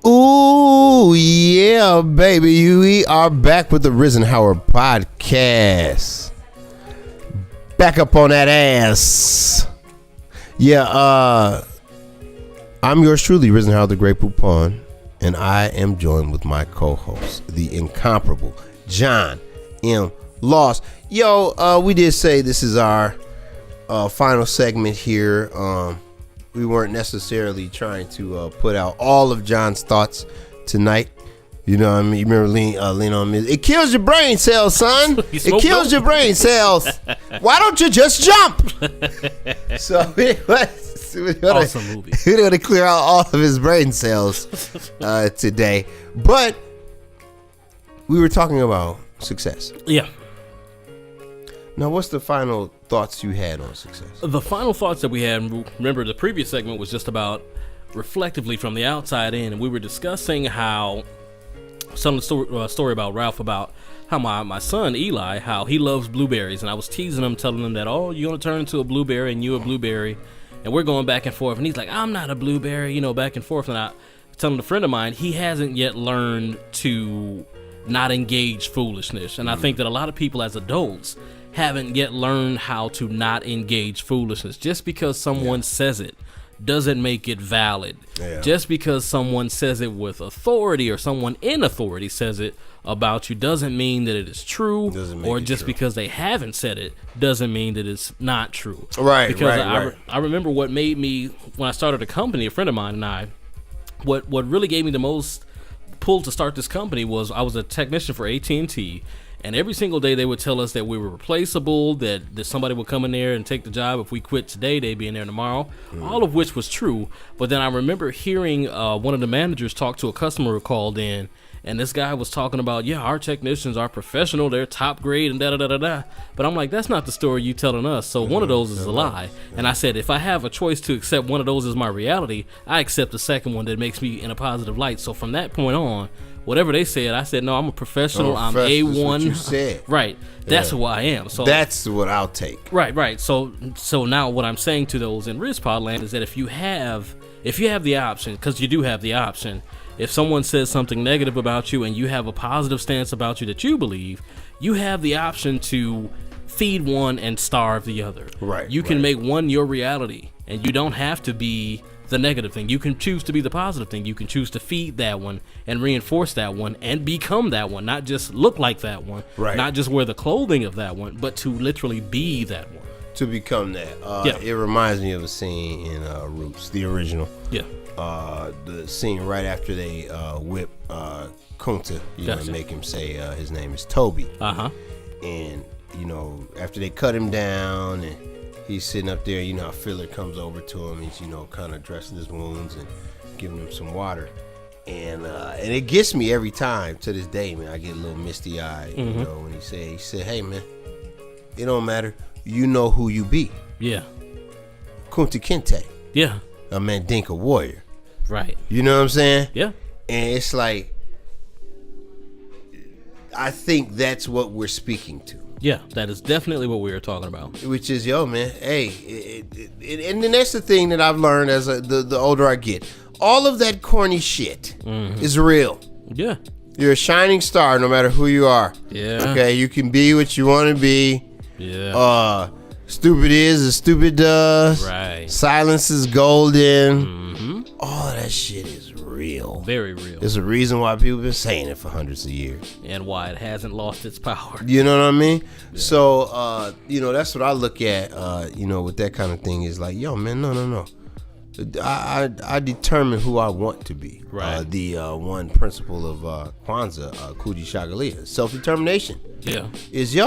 Ooh, yeah, baby. We are back with the Risen Howard podcast. Back up on that ass. Yeah, I'm yours truly, Risen Howard, the Great Poupon, and I am joined with my co-host, the incomparable John M. Loss. Yo, we did say this is our final segment here. We weren't necessarily trying to put out all of John's thoughts tonight. You know what I mean? You remember Lean on Me? It kills your brain cells, son. It kills your brain cells. Why don't you just jump? So awesome movie. We're going to clear out all of his brain cells today. But we were talking about success. Yeah. Now, what's the final thoughts you had on success? The final thoughts that we had, remember the previous segment was just about reflectively from the outside in, and we were discussing how some of the story about Ralph, about how my son Eli, how he loves blueberries, and I was teasing him, telling him that, oh, you're going to turn into a blueberry and you a blueberry, and we're going back and forth, and he's like, I'm not a blueberry, back and forth, and I telling a friend of mine, he hasn't yet learned to not engage foolishness, and I think that a lot of people as adults haven't yet learned how to not engage foolishness. Just because someone says it doesn't make it valid. Just because someone says it with authority or someone in authority says it about you doesn't mean that it is true, or just because they haven't said it doesn't mean that it's not true. Because I remember what made me, when I started a company, a friend of mine and I, what really gave me the most pull to start this company was I was a technician for AT&T. And every single day they would tell us that we were replaceable, that somebody would come in there and take the job. If we quit today, they'd be in there tomorrow, all of which was true. But then I remember hearing one of the managers talk to a customer who called in, and this guy was talking about, yeah, our technicians are professional, they're top grade, and da-da-da-da-da. But I'm like, that's not the story you telling us, so one of those is a lie. And I said, if I have a choice to accept one of those as my reality, I accept the second one that makes me in a positive light. So from that point on, whatever they said, I said, no, I'm a professional. I'm A1. That's what you said. Right. That's who I am. So that's what I'll take. Right. So now what I'm saying to those in Rizpod land is that if you have the option, because you do have the option, if someone says something negative about you and you have a positive stance about you that you believe, you have the option to feed one and starve the other. Right. You can make one your reality, and you don't have to be the negative thing. You can choose to be the positive thing. You can choose to feed that one and reinforce that one and become that one, not just look like that one, not just wear the clothing of that one, but to literally be that one. To become that. It reminds me of a scene in Roots, the original. Yeah. The scene right after they whip Kunta, and make him say his name is Toby. And, after they cut him down and he's sitting up there, how Fiddler comes over to him. He's, kind of dressing his wounds and giving him some water. And it gets me every time to this day, man. I get a little misty-eyed, when he said, hey, man, it don't matter. You know who you be. Yeah. Kunta Kinte. Yeah. A Mandinka warrior. Right. You know what I'm saying? Yeah. And it's like, I think that's what we're speaking to. Yeah, that is definitely what we were talking about. Which is, man, hey, and then that's the thing that I've learned as the older I get. All of that corny shit is real. Yeah. You're a shining star no matter who you are. Yeah. Okay, you can be what you want to be. Yeah. Stupid is as stupid does. Right. Silence is golden. All of that shit is real. Very real. There's a reason why people have been saying it for hundreds of years. And why it hasn't lost its power. You know what I mean? Yeah. So, that's what I look at, with that kind of thing is like, yo, man, no. I determine who I want to be. Right. The one principle of Kwanzaa, Kuji Shagalia, self-determination. Yeah. Is,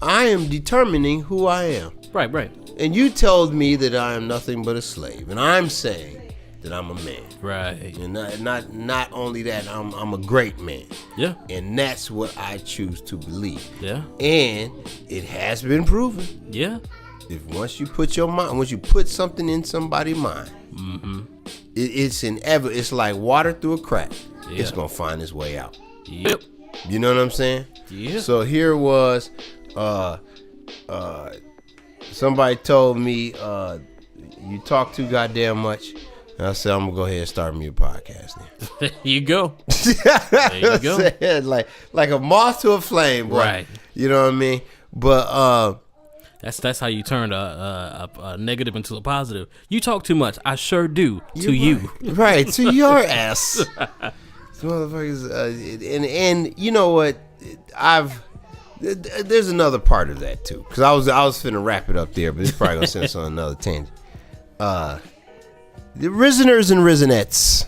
I am determining who I am. Right. And you told me that I am nothing but a slave. And I'm saying that I'm a man. Right. And not only that, I'm a great man. Yeah. And that's what I choose to believe. Yeah. And it has been proven. Yeah. If once you put something in somebody's mind, it's like water through a crack. Yeah. It's gonna find its way out. Yep. You know what I'm saying? Yeah. So here was somebody told me you talk too goddamn much, And I said, I'm gonna go ahead and start me a podcast now. There you go. There you go. like a moth to a flame, boy. Right. You know what I mean? But that's how you turn a negative into a positive. You talk too much. I sure do to you. Right, to your ass. Motherfuckers, and you know what? There's another part of that too, because I was finna wrap it up there, but it's probably gonna send us on another tangent. The Riseners and Risenettes,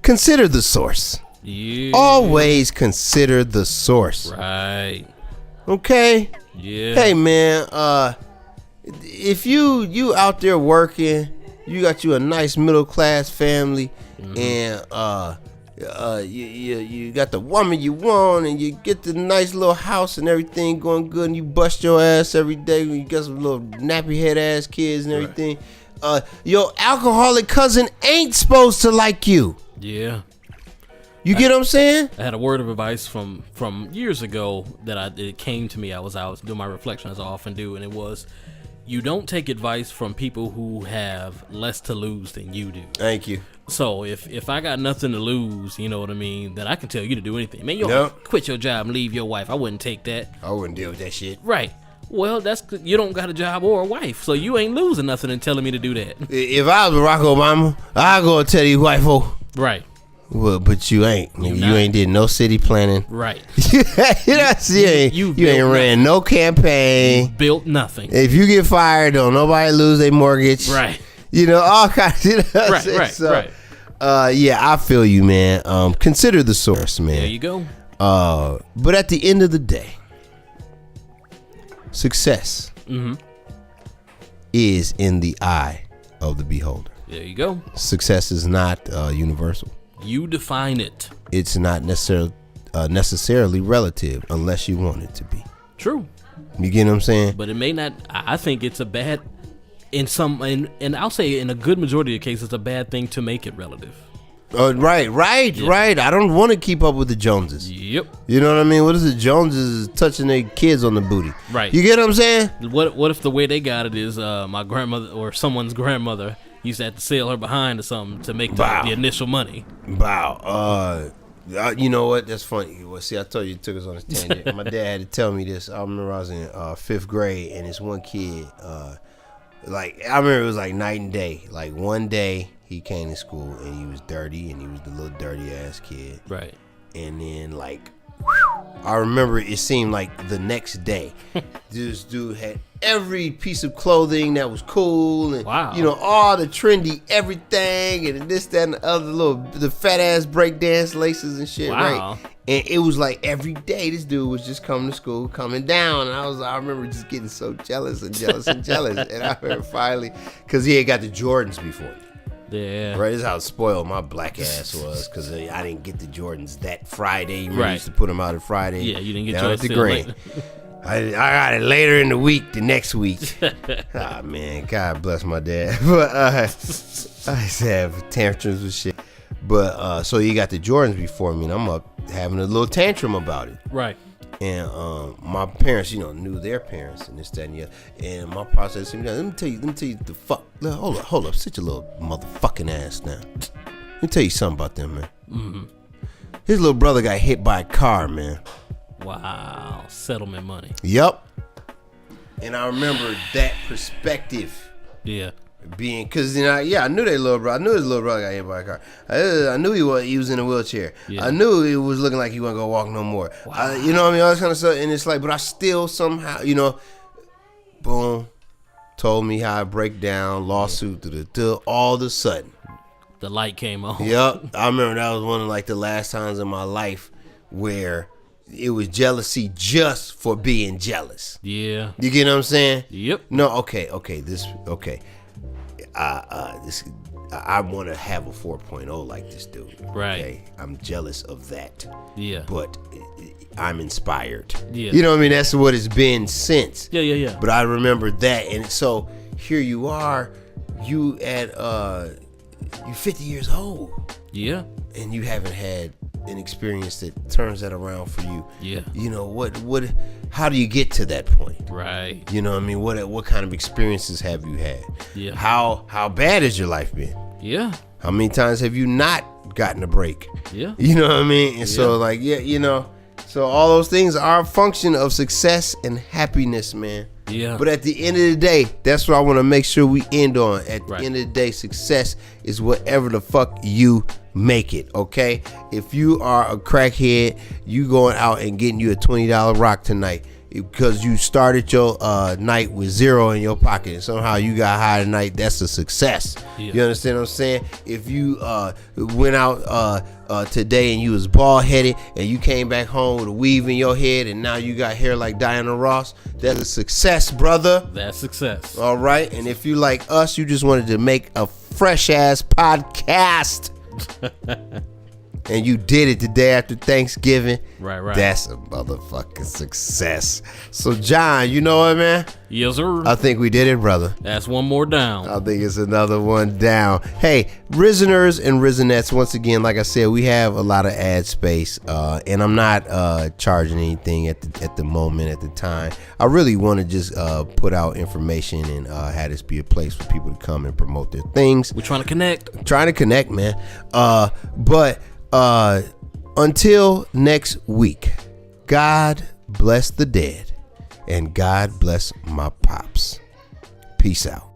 consider the source. Yeah. Always consider the source. Right. Okay. Yeah. Hey man, if you out there working, you got you a nice middle class family, and you got the woman you want, and you get the nice little house and everything going good, and you bust your ass every day. You got some little nappy head ass kids and everything. Right. Your alcoholic cousin ain't supposed to like you. Yeah. You get what I'm saying? I had a word of advice from years ago that it came to me. I was doing my reflection as I often do, and it was, you don't take advice from people who have less to lose than you do. Thank you. So if I got nothing to lose, you know what I mean, then I can tell you to do anything. Man, quit your job and leave your wife. I wouldn't take that. I wouldn't deal with that shit. Right. Well, you don't got a job or a wife, so you ain't losing nothing in telling me to do that. If I was Barack Obama, I'd go and tell you, wifo. Right. Well, but you ain't. You ain't did no city planning. Right. you ain't ran no campaign. You built nothing. If you get fired, don't nobody lose their mortgage. Right. You know, all kinds of Right. Yeah, I feel you, man. Consider the source, man. There you go. But at the end of the day, success is in the eye of the beholder. There you go. Success is not universal. You define it. It's not necessarily relative unless you want it to be. True. You get what I'm saying? But it may not. I think it's a bad, and I'll say in a good majority of cases, it's a bad thing to make it relative. Right. I don't want to keep up with the Joneses. Yep. You know what I mean? What is the Joneses touching their kids on the booty? Right. You get what I'm saying? What if the way they got it is my grandmother or someone's grandmother used to have to sell her behind or something to make the initial money? Wow. You know what? That's funny. Well, see, I told you it took us on this tangent. My dad had to tell me this. I remember I was in 5th grade, and this one kid, I remember it was like night and day. Like one day he came to school and he was dirty, and he was the little dirty ass kid. Right. And then I remember it seemed like the next day, this dude had every piece of clothing that was cool, and all the trendy everything, and this, that, and the other, the fat ass breakdance laces and shit. Wow. Right? And it was like every day this dude was just coming to school, coming down, and I remember just getting so jealous, and I heard finally, because he had got the Jordans before. Yeah. Right, this is how spoiled my black ass was, because I didn't get the Jordans that Friday. You used to put them out on Friday. Yeah, you didn't get down yours at the Green. I got it later in the week, the next week. Man, God bless my dad. But I used to have tantrums and shit. But so he got the Jordans before me, and I'm up having a little tantrum about it. Right. And my parents, knew their parents and this, that, and the other. And my process said, let me tell you the fuck. Hold up, sit your little motherfucking ass down. Let me tell you something about them, man. Mm-hmm. His little brother got hit by a car, man. Wow, settlement money. Yep. And I remember that perspective. Yeah. Being, cause I knew that little brother. I knew his little brother got hit by a car. I knew he was in a wheelchair. Yeah. I knew he was looking like he wasn't gonna walk no more. Wow. You know what I mean? All this kind of stuff. And it's like, but I still somehow, boom, told me how I break down, lawsuit, all of a sudden, the light came on. Yep. I remember that was one of the last times in my life where it was jealousy just for being jealous. Yeah. You get what I'm saying? Yep. No. Okay. I want to have a 4.0 like this dude. Right. Okay? I'm jealous of that. Yeah. But I'm inspired. Yeah. You know what I mean? That's what it's been since. Yeah. But I remember that, and so here you are, you 50 years old. Yeah. And you haven't had an experience that turns that around for you? Yeah. You know, how do you get to that point? Right. You know what I mean? What kind of experiences have you had? Yeah. How bad has your life been? Yeah. How many times have you not gotten a break? Yeah. You know what I mean? And so like, yeah, you know, so all those things are a function of success and happiness, man. Yeah. But at the end of the day, that's what I want to make sure we end on. At the Right. end of the day, success is whatever the fuck you make it, okay? If you are a crackhead, you going out and getting you a $20 rock tonight because you started your night with zero in your pocket and somehow you got high tonight, that's a success. Yeah. You understand what I'm saying? If you went out today and you was bald headed and you came back home with a weave in your head and now you got hair like Diana Ross, that's a success, brother. That's success. All right. And if you like us, you just wanted to make a fresh ass podcast and you did it the day after Thanksgiving, Right. that's a motherfucking success. So John, you know what, man? Yes, sir. I think we did it, brother. That's one more down. I think it's another one down. Hey, Riseners and Risenettes, once again, like I said, we have a lot of ad space, and I'm not charging anything at the moment, at the time. I really want to just put out information and have this be a place for people to come and promote their things. We're trying to connect. Trying to connect, man. But until next week, God bless the dead and God bless my pops. Peace out.